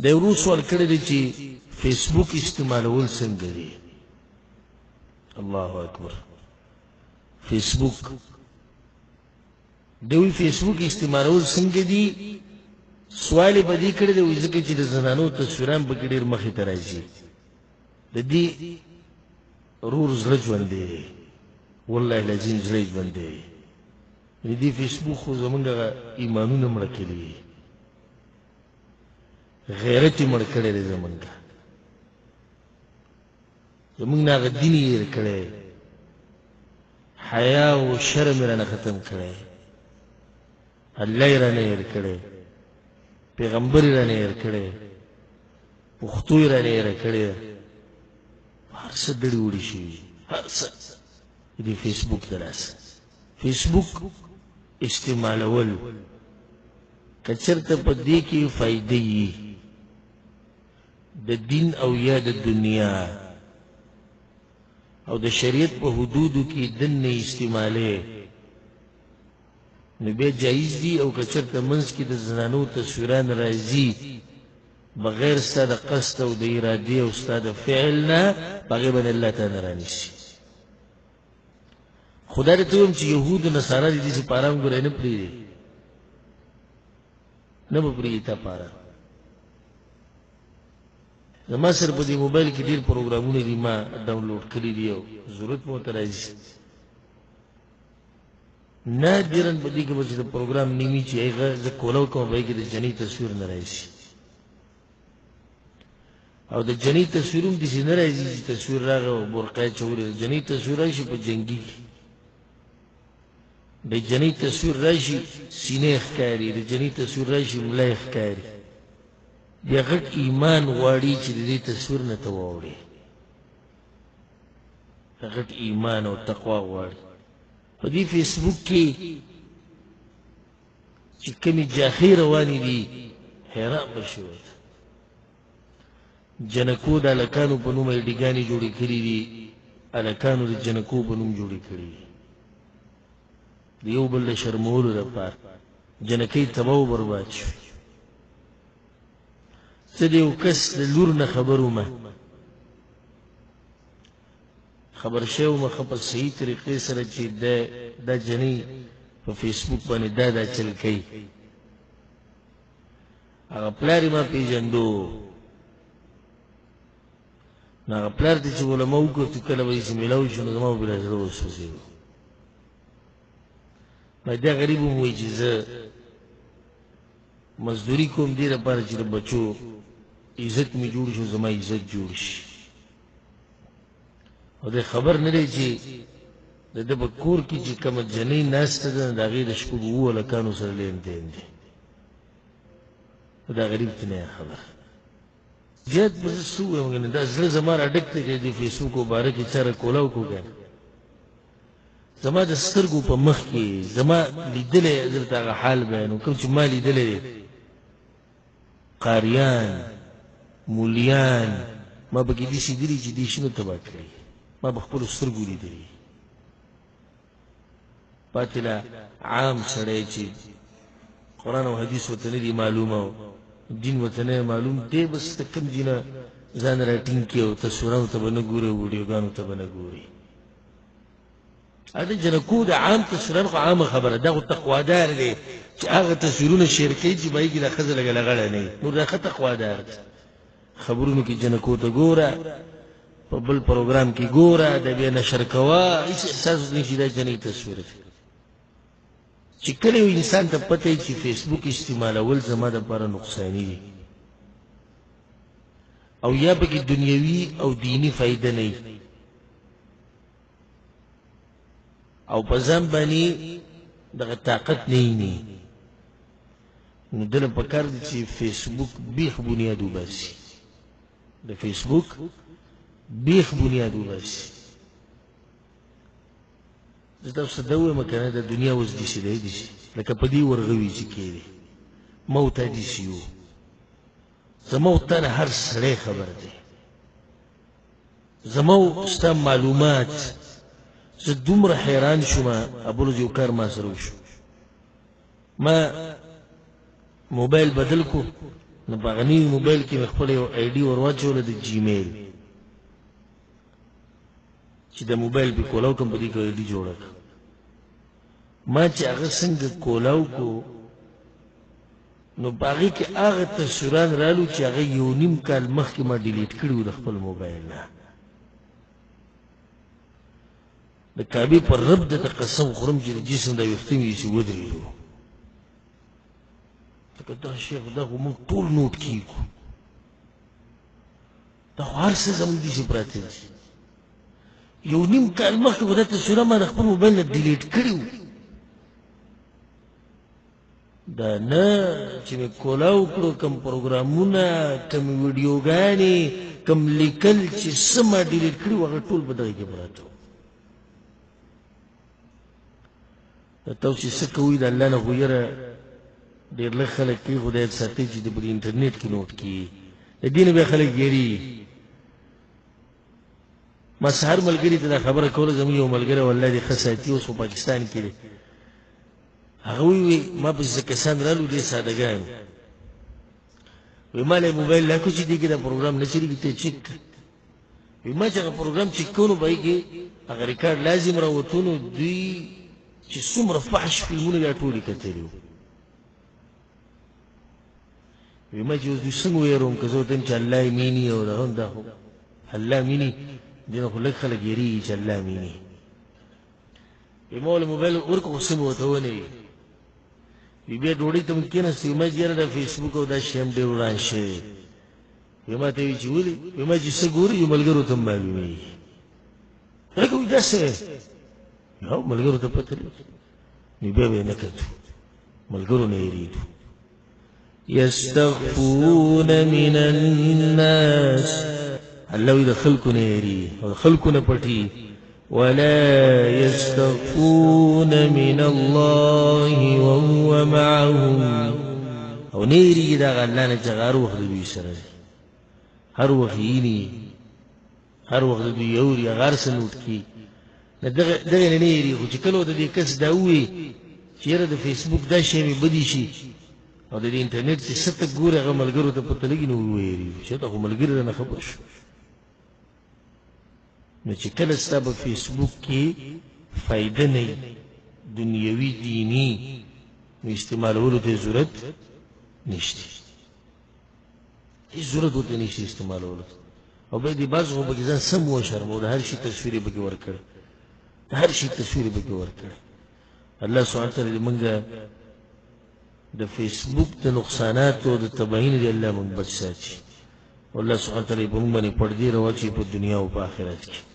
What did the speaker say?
د ورو سوال کړی دی چې فیسبوک استعمالول څنګه دی الله اکبر فیسبوک دوی فیسبوک استعمالول څنګه دي سوال به دې کړی دی ځکه چې د زنانو تصویران به ډېر مخې ته راځي د دې رور زړه ژوند دی والله العظیم زړه ژوند دی د دې فیسبوک خو زمونږ ایمانونه مړه کړي غیرت یې مړ کړی دی زمونږ نه هغه دین یې هېر کړی حیا او شرم یې رانه ختم کړی الله یې رانه هېر کړی پیغمبر یې رانه هېر کړی پښتو یې رانه هېره کړې هر څه ډړې وړې شوي هر څه د فیسبوک د لاسه فیسبوک استعمالول که چېرته په دې کې فایده وي د دین او یا د دنیا او د شریعت په حدودو کې دننه استعمالې نو بیا جایز دي او که چېرته منځ کې د زنانو تصویران راځي بغیر ستا د قصد او د ارادې او ستا د فعل نه په هغې باندې الله تعالی رانیسي خو دا درته ووایم چې یهود و نصارا د دې سپاره هم ګوری نه پرېږدي نه به پرېږدي تا پاره زما سره په دې موبایل کې ډېر پروګرامونه دي ما ډاونلوډ کړي دي او ضرورت مو ورته راځي نادرا په دې کې به چې د پروګرام نیمي چې هغه زه کولو کوم به یې کې د جنۍ تصویر نه راځي او د جنۍ تصویر هم داسې نه راځي چې تصویر راغی او برقه یې چولې د جنۍ تصویر راشي په جنګي کې د جنۍ تصویر راشي سینې ښکاري د جنۍ تصویر راشي ملا یې ښکاري بیا غټ ایمان غواړي چې د دې تصویر نه ته واوړې غټ ایمان او تقوا غواړي په دې فیسبوک کې چې کومې جاخۍ روانې دي حیران به شي ورته جنکو د هلکانو په نوم ایډیګانې جوړې کړي دي هلکانو د جنکو په نوم جوړې کړي دي د یو بل د شرمولو لپاره جنکۍ تباه و برباد شوي زه د یو کس د لور نه خبر ومه خبر شوی ومه ښه په صحیح طریقې سره چې دا جنۍ په فیسبوک باندې دا چل کوي هغه پلار یې ما پېژندو نو هغه پلار ته چې بوله ما وکتو کله به یې چې میلاو شو نو زما به بلا زړه وسوځېدو باید دا غریب هم وایي چې زه مزدوري کوم دې لپاره چې د بچو عزت مې جوړ شو زما عزت جوړ شي او دی خبر نه دی چې د ده په کور کې چې کومه جنۍ ناسته ده د هغې د شپږ اووه هلکانو سره لین دین دی دا غریب ته نه خبر زیات به زه څه ووایم کنه دا زړه زما راډک دی چې د فیسبوک په باره کې چا راکولا وکړو که زما د سترګو په مخ کې زما لیدلی درته هغه حال بیانوم کوم چې ما لیدلی دی قاریان مولیان ما پکې داسې دي چې دې شنو تباه کړي ما په خپلو سترګو لیدلي پاتې لا عام سړی چې قرآن او حدیث ورته نه دي معلومه او دین ورته نه معلوم دی بس ته کوم دینه ځان راټینګ کړي او تصویرانو ته به نه ګوري او ویډیوګانو ته به نه ګوري هذا جنکو د عام تصویران خو عامه خبره دا خو تقوادار دی چې هغه تصویرونه شیر کوي چې به یې کې دا ښځه لږه لغړه نه وي نور دا ښه تقوادار دی خبرونو کې جنکو ته ګوره په بل پروګرام کې ګوره د بیا نشر کوه هېڅ احساس نه شي دا جنۍ تصویر دی چې کله یو انسان ته پته وي چې فیسبوک استعمالول زما دپاره نقصاني دي او یا پکې دنیوي او دیني فایده نه وي او په ځان باندې دغه طاقت نه ویني نو دله پکار دي چې فیسبوک بیخ بنیاد وباسي د فیسبوک بیخ بنیاد وباسي زه تاسو ته دا ووایم که نه د دنیا اوس داسې دی داسې لکه په دې ورغوي چې کېدی موت داسې یو زما او تا نه هر سړی خبر دی زما او ستا معلومات زه دومره حیران شوم ابوالرز یو کار ما سره وشو ما موبایل بدل کو نو په هغه نوي موبایل کې مې خپله یو آی ډي ور واچوله د جیمیل چې د موبایل پې کولاو کړم په دې کې آی ډي جوړه کړه ما چې هغه څنګه کولاو کو نو په هغې کې هغه تصویران رالو چې هغه یو نیم کال مخکې ما ډیلیټ کړي وو د خپل موبایل نه د کعبې پر رب درته قسم خورم چې د جسم دا ویښته مې داسې ودرېدو لکه دا شیخ دا خو موږ ټول نوټ کېږو دا خو هر څه زموږ داسې پراته دي یو نیم کال مخکې خو دا تصویران ما د خپل موبایل نه ډیلیټ کړي وو دا نه چې مې کولاو کړو کم پروګرامونه کم ویډیوګانې کم لیکل چې څه ما ډیلیټ کړي وو هغه ټول په دغه کې پراته وو تاسو چې څه کوئ د الله نه خو یره ډېر لږ خلک کوي خدای دې ساتي چې د پر انټرنیټ کې نوټ کړي د دې نه بیا خلک ګیري ما سهار ملګري ته دا خبره کوله زموږ یو ملګری والله دې ښه ساتي اوس په پاکستان کې دی هغه وی ما پسې څه کسان رالو ډېر سادهګان وی ما له موبایل لا کو چې دې کې دا پروګرام نه چلېږي ته چیک وی ما چې هغه پروګرام چیک کوو نو به یې کې هغه ریکارډ لازم راوتو نو دوی چې څومره فحش فلمونه بیا ټول یې کتلي وو وی ما چې اوس دوی څنګه ویروم که زه ورته یم چې الله یې میني او دا هم دا خو الله میني دې نه خو لږ خلک یېرېږي چې الله میني وی ما له موبایل ورکړو خو څه مې ورته ونوي وی بیا ډوډۍ ته مې کېناستو وی ما چې یاره دا فیسبوک او دا شی هم ډېر وران شوی وی ما ته وی چې ولې وی ما چې څه ګوري یو ملګرو ته هم معلومېږي لکه وی داسې او ملګرو ته پته لګي نو بیا به یې نه کتو ملګرو نه یېرېدو یستخفون من الناس الله وی د خلکو نه یېرېږي او د خلکو نه پټي ولا يستخفون من الله وهو معهم او نه یېرېږي د هغه الله نه چې هغه هر وخت د دوی سره دی هر وخت ییني هر وخت د دوی اوري هغه هر څه نوټ کړي دغه نه یېرېږي خو چې کله ورته دې کس دا ووایي چې یاره د فیسبوک دا شی مې بدې شي او د دې انټرنیټ چې څه ته ګوري هغه ملګرو ته پته لګي نو وویېرېږي چې دا خو ملګري رانه خبر شو نو چې کله ستا په فیسبوک کې فایده نه وي دنیوي دیني نو استعمالولو ته ضرورت نشته هېڅ ضرورت ورته نشته استعمالولو ته او بیا دې بعض خو پکې ځان سم وشرمو د هر شي تصویر یې پکې ورکړی د هر شي تصویر یې پکې ورکړی الله سبحانه وتعالی دې موږ د فیسبوک د نقصاناتو او د تباهۍ نه دې الله موږ بچ ساتي والله سبحانه وتعالی په موږ باندې پردې راواچوي په دنیا او په آخرت کې